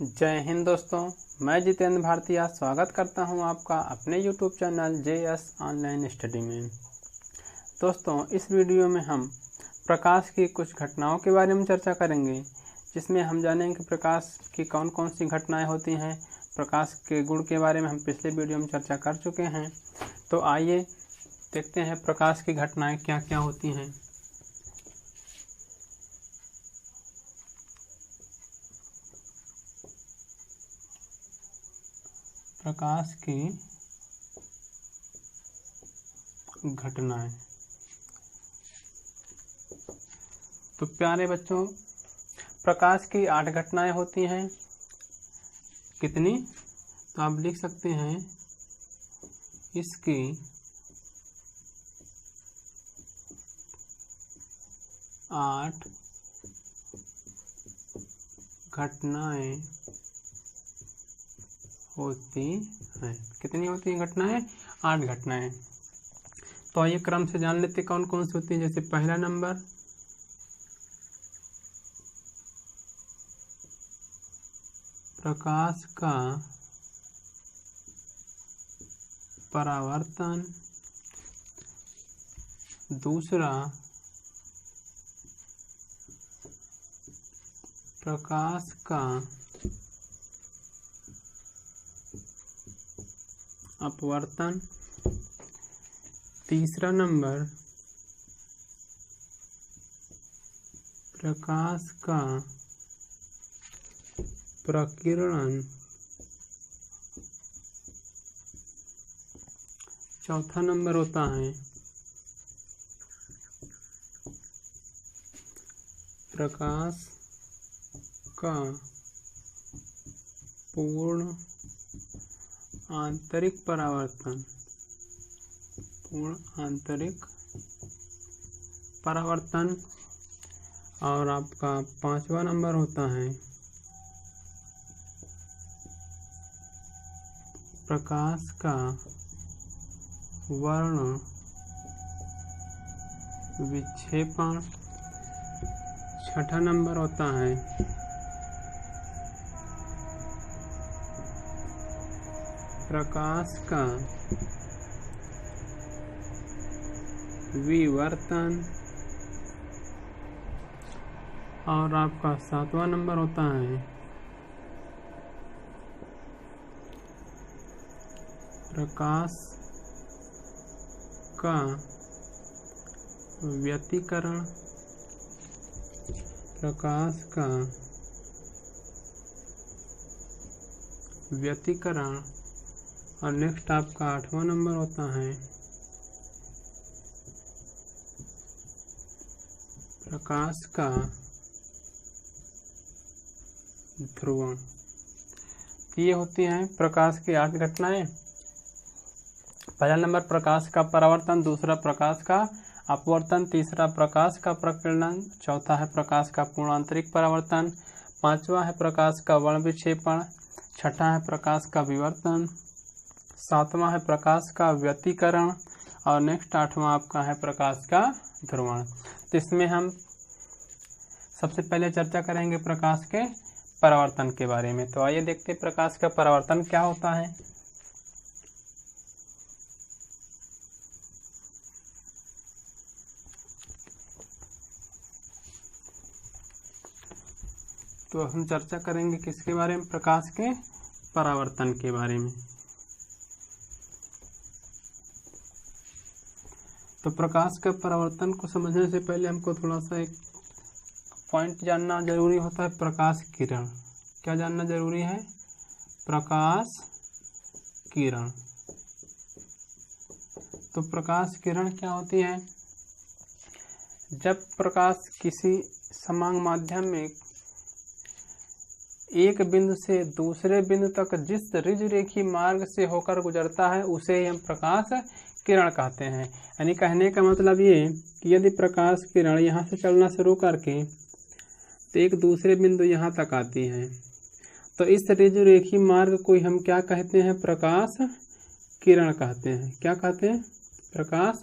जय हिंद दोस्तों, मैं जितेंद्र भारतीय स्वागत करता हूं आपका अपने YouTube channel JS online study में। दोस्तों, इस वीडियो में हम प्रकाश की कुछ घटनाओं के बारे में चर्चा करेंगे, जिसमें हम जानेंगे कि प्रकाश की कौन कौन सी घटनाएं होती हैं। प्रकाश के गुण के बारे में हम पिछले वीडियो में चर्चा कर चुके हैं। तो आइए देखते हैं प्रकाश की घटनाएं क्या क्या होती हैं। प्रकाश की घटनाएं। तो प्यारे बच्चों, प्रकाश की 8 घटनाएं होती हैं। कितनी? तो आप लिख सकते हैं इसकी 8 घटनाएं होती हैं। कितनी होती हैं घटनाएं? 8 घटनाएं। तो आइए क्रम से जान लेते कौन कौन सी होती है। जैसे पहला नंबर प्रकाश का परावर्तन, दूसरा प्रकाश का अपवर्तन, तीसरा नंबर प्रकाश का प्रकीर्णन, चौथा नंबर होता है प्रकाश का पूर्ण आंतरिक परावर्तन, पूर्ण आंतरिक परावर्तन। और आपका 5वां नंबर होता है प्रकाश का वर्ण विक्षेपण, छठा नंबर होता है प्रकाश का विवर्तन। और आपका 7वां नंबर होता है प्रकाश का व्यतिकरण, प्रकाश का व्यतिकरण। और नेक्स्ट आपका 8वां नंबर होता है प्रकाश का ध्रुवण। ये होती हैं प्रकाश की 8 घटनाएं। पहला नंबर प्रकाश का परावर्तन, दूसरा प्रकाश का अपवर्तन, तीसरा प्रकाश का प्रकीर्णन, चौथा है प्रकाश का पूर्ण आंतरिक परावर्तन, 5वां है प्रकाश का वर्ण विक्षेपण, छठा है प्रकाश का विवर्तन, 7वां है प्रकाश का व्यतिकरण। और नेक्स्ट 8वां आपका है प्रकाश का ध्रुवण। तो इसमें हम सबसे पहले चर्चा करेंगे प्रकाश के परावर्तन के बारे में। तो आइए देखते हैं प्रकाश का परावर्तन क्या होता है। तो हम चर्चा करेंगे किसके बारे में? प्रकाश के परावर्तन के बारे में। तो प्रकाश का परावर्तन को समझने से पहले हमको थोड़ा सा एक पॉइंट जानना जरूरी होता है। प्रकाश किरण। क्या जानना जरूरी है? प्रकाश किरण। तो प्रकाश किरण क्या होती है? जब प्रकाश किसी समान माध्यम में एक बिंदु से दूसरे बिंदु तक जिस ऋजुरेखी मार्ग से होकर गुजरता है उसे ही हम प्रकाश किरण कहते हैं। यानी कहने का मतलब ये कि यदि प्रकाश किरण यहाँ से चलना शुरू करके तो एक दूसरे बिंदु यहाँ तक आती है, तो इस ऋजुरेखी मार्ग को हम क्या कहते हैं? प्रकाश किरण कहते हैं। क्या कहते हैं? प्रकाश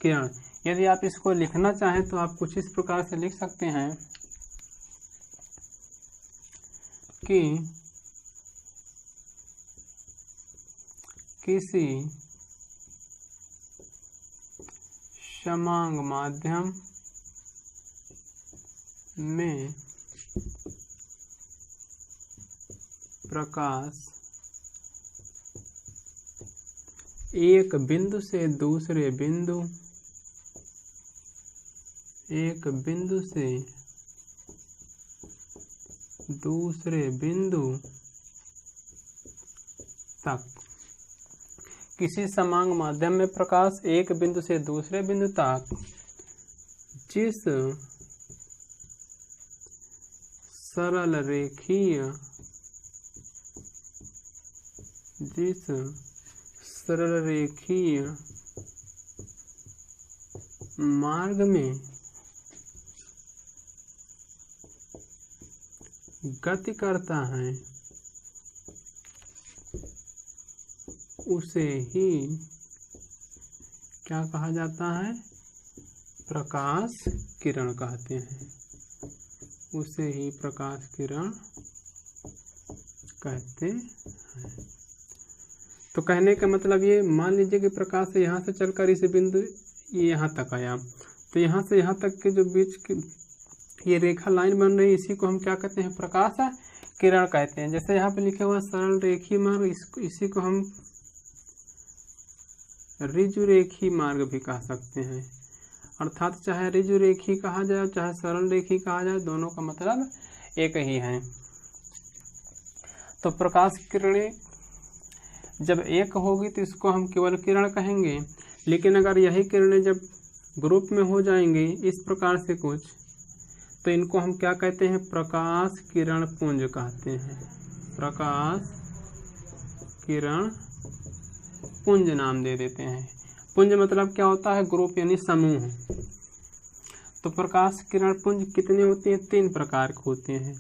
किरण। यदि आप इसको लिखना चाहें तो आप कुछ इस प्रकार से लिख सकते हैं कि किसी समांग माध्यम में प्रकाश एक बिंदु से दूसरे बिंदु, एक बिंदु से दूसरे बिंदु तक, किसी समांग माध्यम में प्रकाश एक बिंदु से दूसरे बिंदु तक जिस सरल रेखीय मार्ग में गति करता है उसे ही क्या कहा जाता है? प्रकाश किरण कहते हैं। उसे ही प्रकाश किरण कहते हैं। तो कहने का मतलब ये, मान लीजिए कि प्रकाश यहाँ से चलकर इस बिंदु ये यहाँ तक आया, तो यहाँ से यहाँ तक के जो बीच की ये रेखा लाइन बन रही है, इसी को हम क्या कहते हैं? प्रकाश किरण कहते हैं। जैसे यहाँ पे लिखे हुआ सरल रेखीय मार्ग, इसी को हम ऋजु रेखीय मार्ग भी कह सकते हैं। अर्थात चाहे ऋजु रेखी कहा जाए चाहे सरल रेखी कहा जाए, दोनों का मतलब एक ही है। तो प्रकाश किरणें जब एक होगी तो इसको हम केवल किरण कहेंगे, लेकिन अगर यही किरणें जब ग्रुप में हो जाएंगी इस प्रकार से कुछ, तो इनको हम क्या कहते हैं? प्रकाश किरण पुंज कहते हैं। प्रकाश किरण पुंज नाम दे देते हैं। पुंज मतलब क्या होता है? ग्रुप यानी समूह। तो प्रकाश किरण पुंज कितने होते हैं? 3 प्रकार के होते हैं।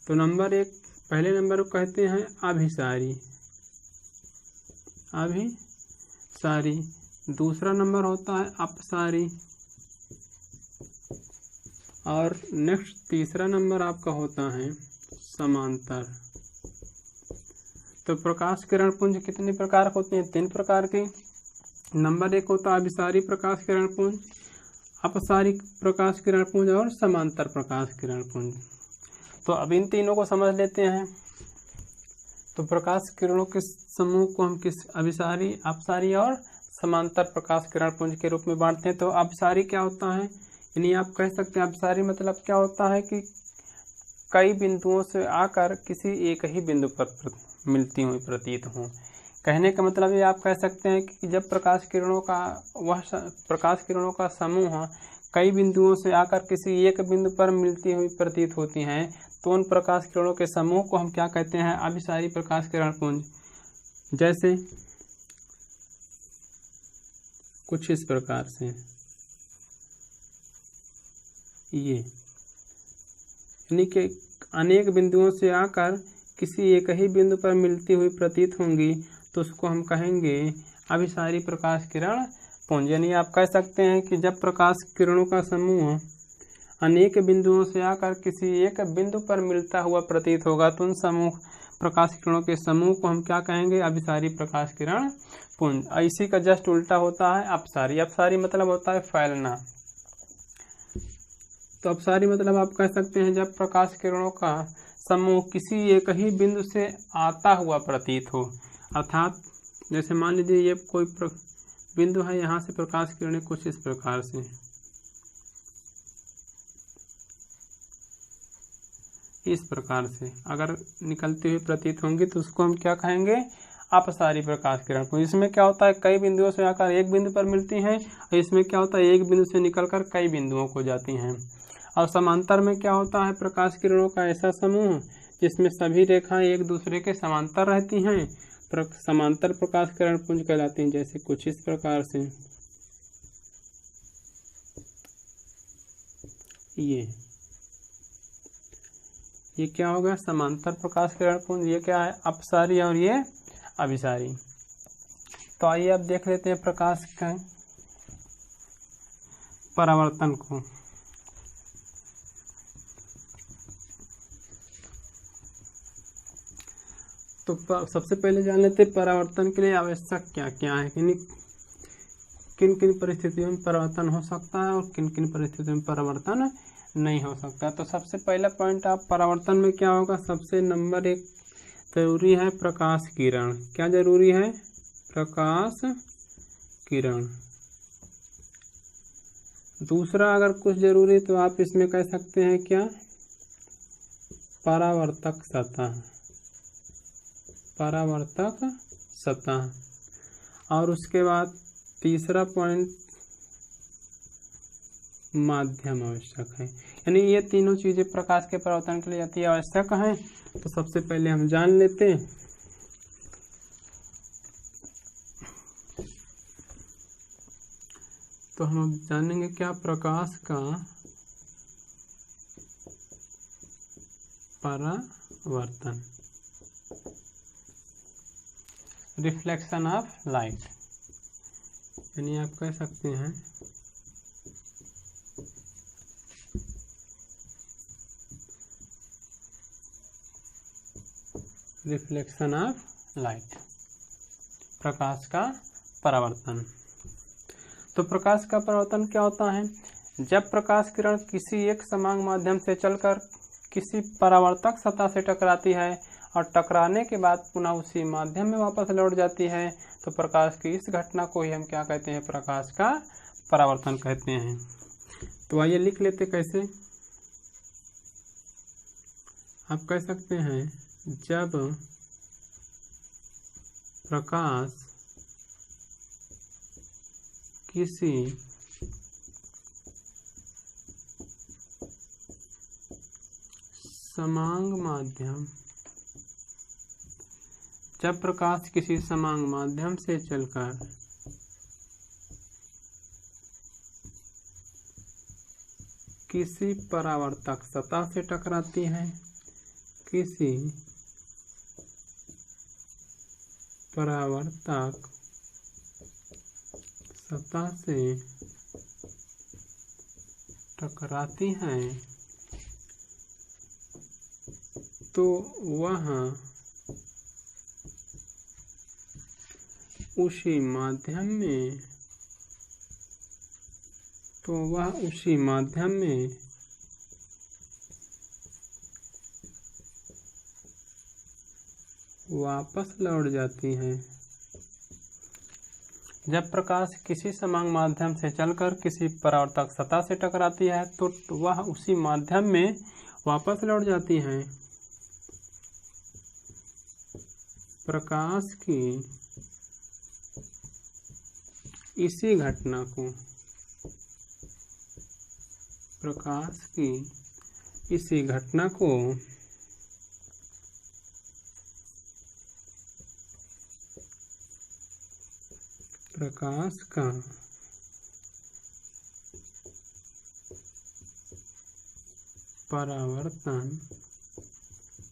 तो नंबर 1, पहले नंबर को कहते हैं अभिसारी। अभिसारी। दूसरा नंबर होता है अपसारी, और नेक्स्ट तीसरा नंबर आपका होता है समांतर। तो प्रकाश किरण पुंज कितने प्रकार होते हैं? 3 प्रकार के। नंबर 1 होता है अभिसारी प्रकाश किरण पुंज, अपसारी प्रकाश किरण पुंज और समांतर प्रकाश किरण पुंज। तो अब इन तीनों को समझ लेते हैं। तो प्रकाश किरणों के समूह को हम किस अभिसारी, अपसारी और समांतर प्रकाश किरण पुंज के रूप में बांटते हैं। तो अभिसारी क्या होता है? यानी आप कह सकते हैं अपसारी मतलब क्या होता है कि कई बिंदुओं से आकर किसी एक ही बिंदु पर मिलती हुई प्रतीत हों। कहने का मतलब ये आप कह सकते हैं कि जब प्रकाश किरणों का समूह कई बिंदुओं से आकर किसी एक बिंदु पर मिलती हुई प्रतीत होती हैं, तो उन प्रकाश किरणों के समूह को हम क्या कहते हैं? अभिसारी प्रकाश किरण पुंज। जैसे कुछ इस प्रकार से ये, यानी कि अनेक बिंदुओं से आकर किसी एक ही बिंदु पर मिलती हुई प्रतीत होंगी, तो उसको हम कहेंगे अभिसारी प्रकाश किरण पुंज। यानी आप कह सकते हैं कि जब प्रकाश किरणों का समूह अनेक बिंदुओं से आकर किसी एक बिंदु पर मिलता हुआ प्रतीत होगा, तो उन समूह प्रकाश किरणों के समूह को हम क्या कहेंगे? अभिसारी प्रकाश किरण पुंज। इसी का जस्ट उल्टा होता है अपसारी। अपसारी मतलब होता है फैलना। तो अपसारी मतलब आप कह सकते हैं जब प्रकाश किरणों का समूह किसी एक ही बिंदु से आता हुआ प्रतीत हो। अर्थात जैसे मान लीजिए ये कोई बिंदु है, यहाँ से प्रकाश किरणें कुछ इस प्रकार से अगर निकलती हुई प्रतीत होंगी, तो उसको हम क्या कहेंगे? अपसारी प्रकाश किरण पुंज। इसमें क्या होता है? कई बिंदुओं से आकर एक बिंदु पर मिलती हैं, और इसमें क्या होता है? एक बिंदु से निकलकर कई बिंदुओं को जाती हैं। और समांतर में क्या होता है? प्रकाश किरणों का ऐसा समूह जिसमें सभी रेखाएं एक दूसरे के समांतर रहती हैं, समांतर प्रकाश किरण पुंज कहलाती हैं। जैसे कुछ इस प्रकार से ये क्या होगा? समांतर प्रकाश किरण पुंज। ये क्या है? अपसारी और ये अभिसारी। तो आइए अब देख लेते हैं प्रकाश के परावर्तन को। तो सबसे पहले जान लेते हैं परावर्तन के लिए आवश्यक क्या क्या है, यानी किन किन परिस्थितियों में परिवर्तन हो सकता है और किन किन परिस्थितियों में परिवर्तन नहीं हो सकता। तो सबसे पहला पॉइंट आप परावर्तन में क्या होगा, सबसे नंबर 1 जरूरी है प्रकाश किरण। क्या जरूरी है, प्रकाश किरण। दूसरा अगर कुछ जरूरी तो आप इसमें कह सकते हैं क्या, परावर्तक सतह, परावर्तक सतह। और उसके बाद तीसरा पॉइंट माध्यम आवश्यक है, यानी ये तीनों चीजें प्रकाश के परावर्तन के लिए अति आवश्यक हैं। तो सबसे पहले हम जान लेते हैं तो हम जानेंगे क्या, प्रकाश का परावर्तन, रिफ्लेक्शन ऑफ लाइट, यानी आप कह सकते हैं रिफ्लेक्शन ऑफ लाइट, प्रकाश का परावर्तन। तो प्रकाश का परावर्तन क्या होता है, जब प्रकाश किरण किसी एक समान माध्यम से चलकर किसी परावर्तक सतह से टकराती है और टकराने के बाद पुनः उसी माध्यम में वापस लौट जाती है, तो प्रकाश की इस घटना को ही हम क्या कहते हैं, प्रकाश का परावर्तन कहते हैं। तो आइए लिख लेते कैसे। आप कह सकते हैं जब प्रकाश किसी समांग माध्यम, जब प्रकाश किसी समांग माध्यम से चलकर किसी परावर्तक सतह से टकराती है, किसी परावर्तक सतह से टकराती है, तो वह उसी माध्यम में, वापस लौट जाती है। जब प्रकाश किसी समान माध्यम से चलकर किसी परावर्तक सतह से टकराती है तो वह उसी माध्यम में वापस लौट जाती है। प्रकाश की इसी घटना को, प्रकाश की इसी घटना को प्रकाश का परावर्तन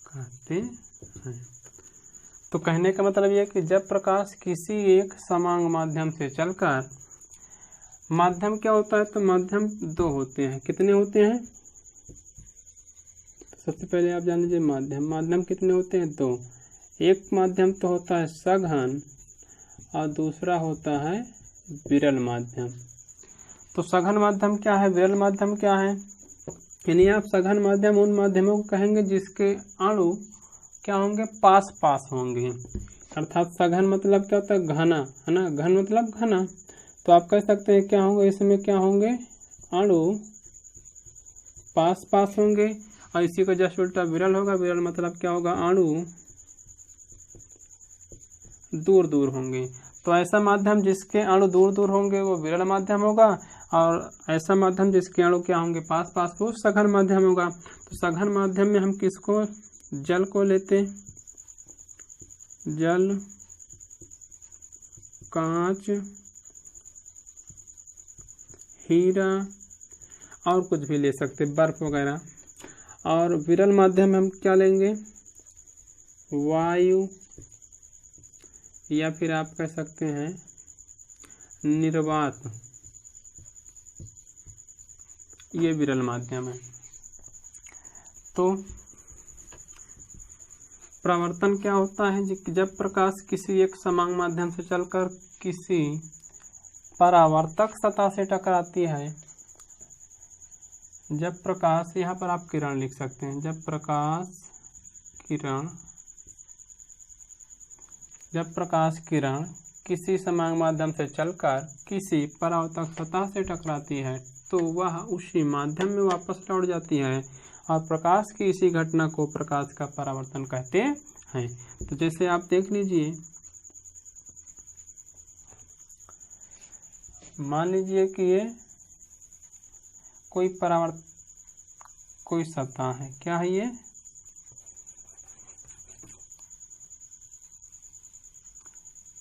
कहते हैं। तो कहने का मतलब यह कि जब प्रकाश किसी एक समांग माध्यम से चलकर, माध्यम क्या होता है, तो माध्यम दो होते हैं, कितने होते हैं, सबसे पहले आप जान लीजिए माध्यम कितने होते हैं, दो। एक माध्यम तो होता है सघन और दूसरा होता है विरल माध्यम। तो सघन माध्यम क्या है, विरल माध्यम क्या है, यानी आप सघन माध्यम उन माध्यमों को कहेंगे जिसके अणु क्या होंगे, पास पास होंगे। अर्थात सघन मतलब क्या होता है, घना, है ना, घन मतलब घना। तो आप कह सकते हैं क्या होंगे, इसमें क्या होंगे, अणु पास पास होंगे। और इसी को जस्ट उल्टा विरल होगा, विरल मतलब क्या होगा, अणु दूर दूर होंगे। तो ऐसा माध्यम जिसके अणु दूर दूर होंगे वो विरल माध्यम होगा, और ऐसा माध्यम जिसके अणु क्या होंगे, पास पास, वो सघन माध्यम होगा। तो सघन माध्यम में हम किसको, जल को लेते, जल, कांच, हीरा और कुछ भी ले सकते, बर्फ वगैरह। और विरल माध्यम में हम क्या लेंगे, वायु, या फिर आप कह सकते हैं निर्वात, ये विरल माध्यम है। तो परावर्तन क्या होता है जब प्रकाश किसी एक समान माध्यम से चलकर किसी परावर्तक सतह से टकराती है। जब प्रकाश, यहाँ पर आप किरण लिख सकते हैं, जब प्रकाश किरण किसी समान माध्यम से चलकर किसी परावर्तक सतह से टकराती है तो वह उसी माध्यम में वापस लौट जाती है और प्रकाश की इसी घटना को प्रकाश का परावर्तन कहते हैं। तो जैसे आप देख लीजिए, मान लीजिए कि ये कोई सतह है, क्या है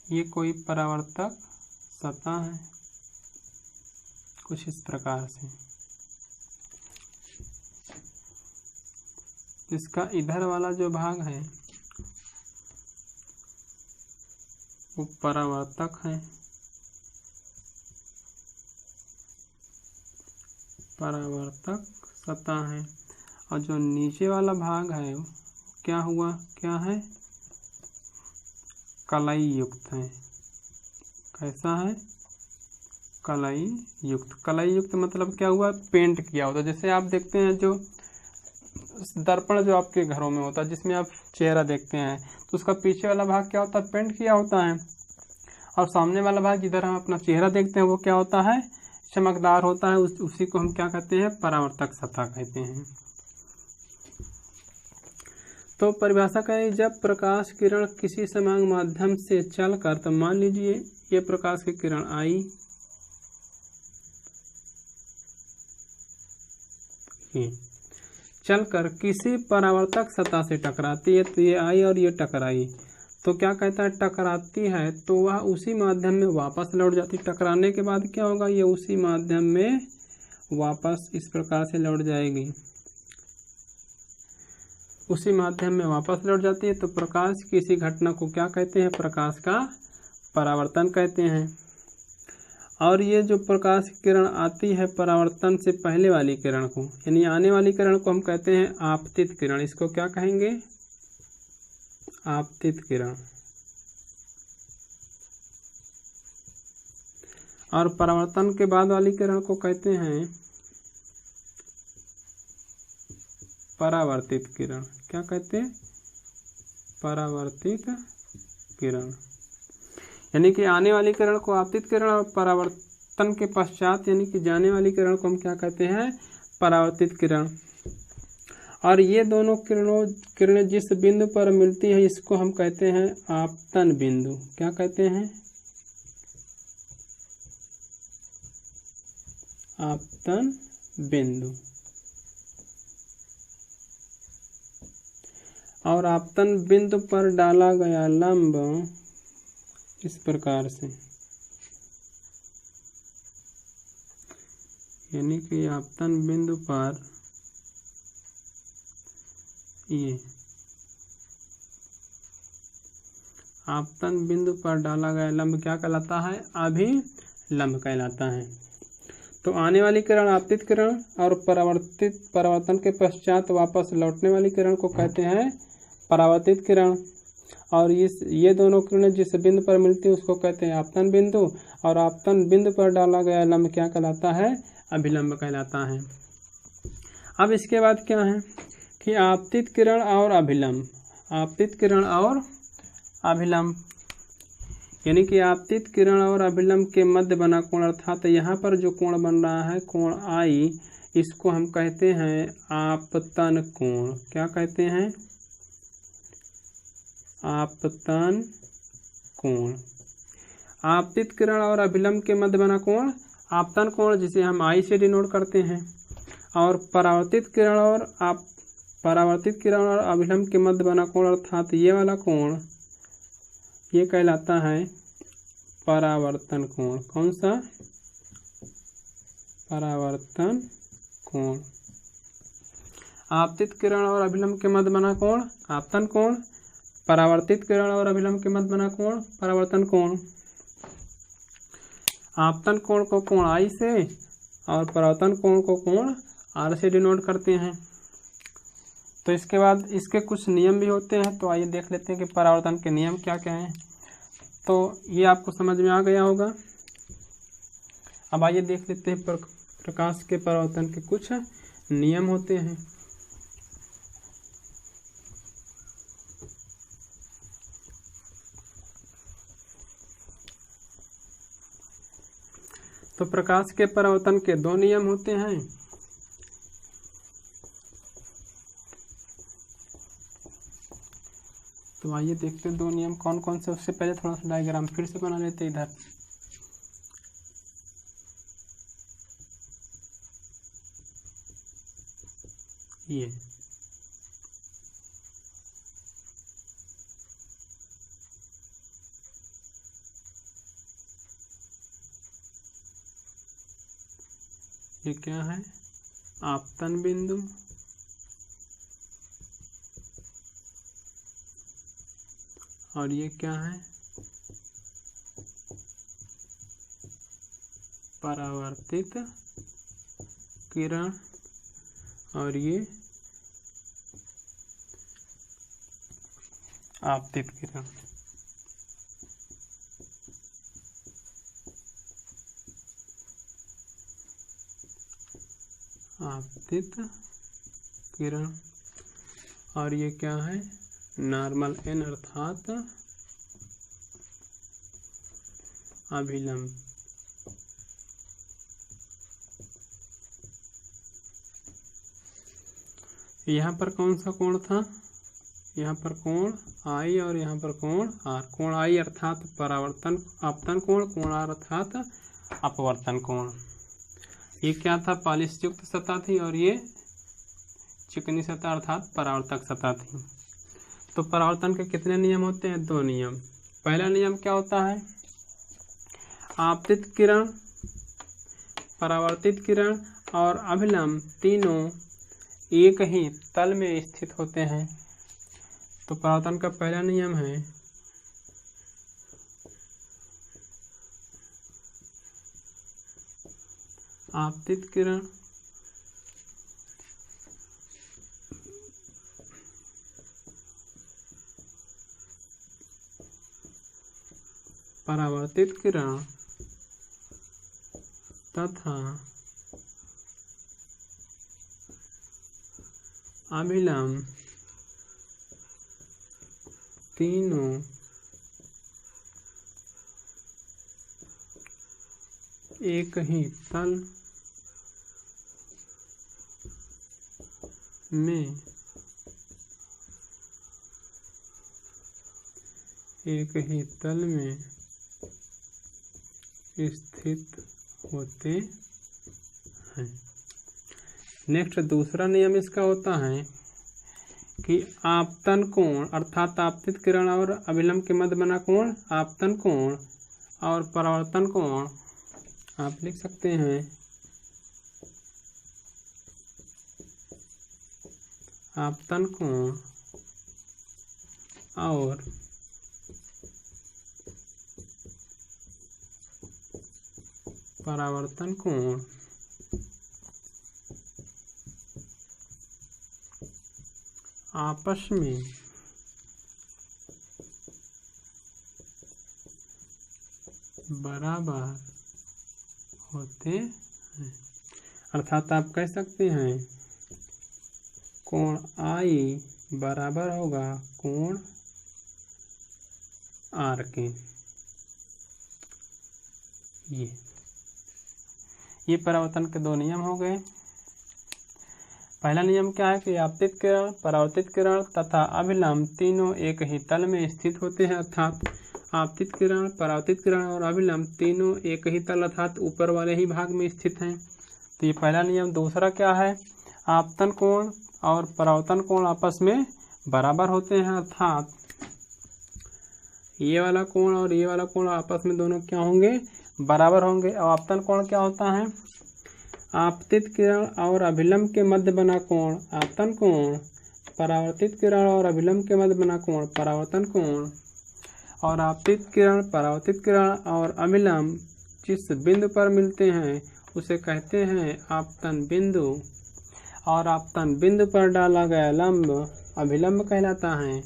ये कोई परावर्तक सतह है कुछ इस प्रकार से, इसका इधर वाला जो भाग है वो परावर्तक है, परावर्तक सतह है, और जो नीचे वाला भाग है क्या है, कलाई युक्त है। कैसा है, कलाई युक्त। कलाई युक्त मतलब क्या हुआ, पेंट किया होता है। जैसे आप देखते हैं जो दर्पण जो आपके घरों में होता है जिसमें आप चेहरा देखते हैं तो उसका पीछे वाला भाग क्या होता है, पेंट किया होता है, और सामने वाला भाग जिधर हम अपना चेहरा देखते हैं वो क्या होता है, चमकदार होता है। उसी को हम क्या कहते हैं, परावर्तक सतह कहते हैं। तो परिभाषा का है, जब प्रकाश किरण किसी समान माध्यम से चलकर, तो मान लीजिए ये प्रकाश की किरण आई, चलकर किसी परावर्तक सतह से टकराती है, तो ये आई और ये टकराई, तो क्या कहता है, टकराती है तो वह उसी माध्यम में वापस लौट जाती। टकराने के बाद क्या होगा, ये उसी माध्यम में वापस इस प्रकार से लौट जाएगी, उसी माध्यम में वापस लौट जाती है। तो प्रकाश की इसी घटना को क्या कहते हैं, प्रकाश का परावर्तन कहते हैं। और ये जो प्रकाश की किरण आती है परावर्तन से पहले वाली किरण को, यानी आने वाली किरण को हम कहते हैं आपतित किरण। इसको क्या कहेंगे, आपतित किरण। और परावर्तन के बाद वाली किरण को कहते हैं परावर्तित किरण। क्या कहते हैं, परावर्तित किरण। यानी कि आने वाली किरण को आपतित किरण और परावर्तन के पश्चात यानी कि जाने वाली किरण को हम क्या कहते हैं, परावर्तित किरण। और ये दोनों किरणें जिस बिंदु पर मिलती है इसको हम कहते हैं आपतन बिंदु। क्या कहते हैं, आपतन बिंदु। और आपतन बिंदु पर डाला गया लंब इस प्रकार से, यानी कि आपतन बिंदु पर ये आपतन बिंदु पर डाला गया लंब क्या कहलाता है, अभिलंब कहलाता है। तो आने वाली किरण आपतित किरण और परावर्तन के पश्चात वापस लौटने वाली किरण को कहते हैं परावर्तित किरण। और ये दोनों किरणें जिस बिंदु पर मिलती है उसको कहते हैं आपतन बिंदु, और आपतन बिंदु पर डाला गया लंब क्या कहलाता है, अभिलंब कहलाता है। अब इसके बाद क्या है कि आपतित किरण और अभिलंब, आपतित किरण और अभिलंब, यानी कि आपतित किरण और अभिलंब के मध्य बना कोण, अर्थात यहाँ पर जो कोण बन रहा है कोण आई, इसको हम कहते हैं आपतन कोण। क्या कहते हैं, आपतन कोण। आपतित किरण और अभिलंब के मध्य बना कोण आपतन कोण, जिसे हम आई से डिनोट करते हैं। और परावर्तित किरण और अभिलंब के मध्य बना कोण अर्थात ये वाला कोण, ये कहलाता है परावर्तन कोण। कौन सा, परावर्तन कोण। आपतित किरण और अभिलंब के मध्य बना कोण आपतन कोण, परावर्तित किरण और अभिलंब के मध्य बना कोण परावर्तन कोण। आपतन कोण को कोण आई से, और परावर्तन कोण को कोण आर से डिनोट करते हैं। तो इसके बाद इसके कुछ नियम भी होते हैं, तो आइए देख लेते हैं कि परावर्तन के नियम क्या क्या हैं। तो ये आपको समझ में आ गया होगा। अब आइए देख लेते हैं प्रकाश के परावर्तन के कुछ नियम होते हैं। तो प्रकाश के परावर्तन के दो नियम होते हैं। तो आइए देखते हैं दो नियम कौन कौन से। उससे पहले थोड़ा सा डायग्राम फिर से बना लेते हैं। इधर ये क्या है, आपतन बिंदु, और ये क्या है, परावर्तित किरण, और ये आपतित किरण। आपतित किरण, और ये क्या है, नॉर्मल एन अर्थात अभिलंब। यहाँ पर कौन सा कोण था, यहाँ पर कोण आई और यहाँ पर कोण आर। कोण आई अर्थात परावर्तन आपतन कोण, कोण आर अर्थात अपवर्तन कोण। ये क्या था, पॉलिश युक्त सतह थी और ये चिकनी सतह अर्थात परावर्तक सतह थी। तो परावर्तन के कितने नियम होते हैं, दो नियम। पहला नियम क्या होता है, आपतित किरण, परावर्तित किरण और अभिलंब तीनों एक ही तल में स्थित होते हैं। तो परावर्तन का पहला नियम है आपतित किरण, परावर्तित किरण तथा अभिलंब तीनों एक ही तल में स्थित होते हैं। नेक्स्ट दूसरा नियम इसका होता है कि आपतन कोण अर्थात आपतित किरण और अभिलंब के मध्य बना कोण आपतन कोण, और परावर्तन कोण आप लिख सकते हैं आपतन कोण और परावर्तन कोण आपस में बराबर होते हैं। अर्थात आप कह सकते हैं कोण आई बराबर होगा कोण आर के। ये परावर्तन के दो नियम हो गए। पहला नियम क्या है कि आपतित किरण, परावर्तित किरण तथा अभिलंब तीनों एक ही तल में स्थित होते हैं। अर्थात आपतित किरण, परावर्तित किरण और अभिलंब तीनों एक ही तल अर्थात ऊपर वाले ही भाग में स्थित हैं। तो ये पहला नियम। दूसरा क्या है, आपतन कोण और परावर्तन कोण आपस में बराबर होते हैं। अर्थात ये वाला कोण और ये वाला कोण आपस में दोनों क्या होंगे, बराबर होंगे। और आपतन कोण क्या होता है, आपतित किरण और अभिलंब के मध्य बना कोण आपतन कोण, परावर्तित किरण और अभिलंब के मध्य बना कोण परावर्तन कोण। और आपतित किरण, परावर्तित किरण और अभिलंब जिस बिंदु पर मिलते हैं उसे कहते हैं आपतन बिंदु। और आपतन बिंदु पर डाला गया लंब अभिलंब कहलाता है।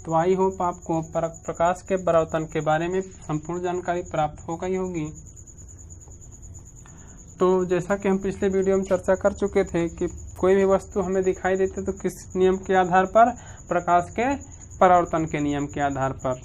तो आई होप आपको प्रकाश के परावर्तन के बारे में संपूर्ण जानकारी प्राप्त हो गई होगी। तो जैसा कि हम पिछले वीडियो में चर्चा कर चुके थे कि कोई भी वस्तु हमें दिखाई देती है तो किस नियम के आधार पर, प्रकाश के परावर्तन के नियम के आधार पर।